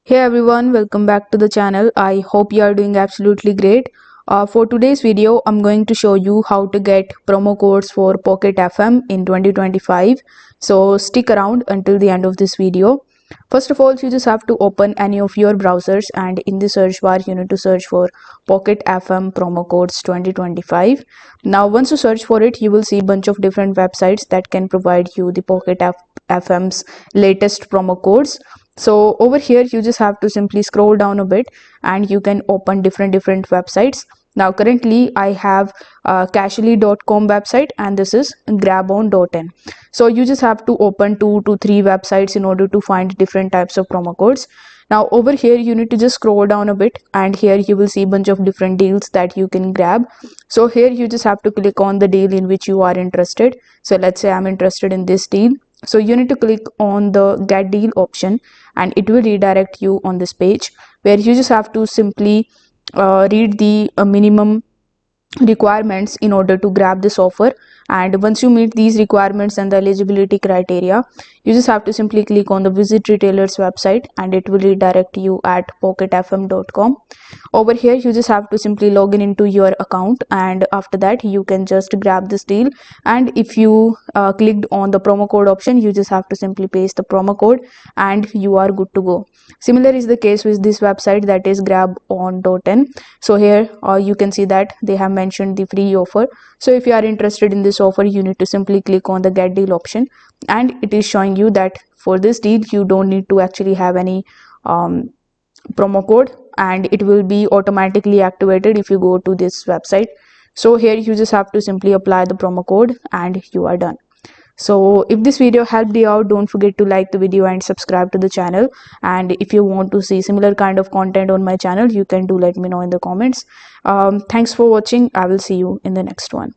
Hey everyone, welcome back to the channel. I hope you are doing absolutely great. For today's video, I'm going to show you how to get promo codes for Pocket FM in 2025. So stick around until the end of this video. First of all, you just have to open any of your browsers, and in the search bar, you need to search for Pocket FM promo codes 2025. Now, once you search for it, you will see a bunch of different websites that can provide you the FM's latest promo codes. So over here you just have to simply scroll down a bit and you can open different websites. Now currently I have cashly.com website and this is grabon.in. So you just have to open 2 to 3 websites in order to find different types of promo codes. Now over here you need to just scroll down a bit and here you will see a bunch of different deals that you can grab. So here you just have to click on the deal in which you are interested. So let's say I'm interested in this deal. So you need to click on the get deal option and it will redirect you on this page where you just have to simply read the minimum requirements in order to grab this offer. And once you meet these requirements and the eligibility criteria, you just have to simply click on the visit retailer's website and it will redirect you at pocketfm.com. Over here you just have to simply log in into your account and after that you can just grab this deal. And if you clicked on the promo code option, you just have to simply paste the promo code and you are good to go. Similar is the case with this website, that is grabon.in. So here you can see that they have mentioned the free offer. So if you are interested in this offer, you need to simply click on the get deal option and it is showing you that for this deal you don't need to actually have any promo code and it will be automatically activated if you go to this website. So here you just have to simply apply the promo code and you are done. So if this video helped you out, don't forget to like the video and subscribe to the channel. And if you want to see similar kind of content on my channel, you can do let me know in the comments. Thanks for watching. I will see you in the next one.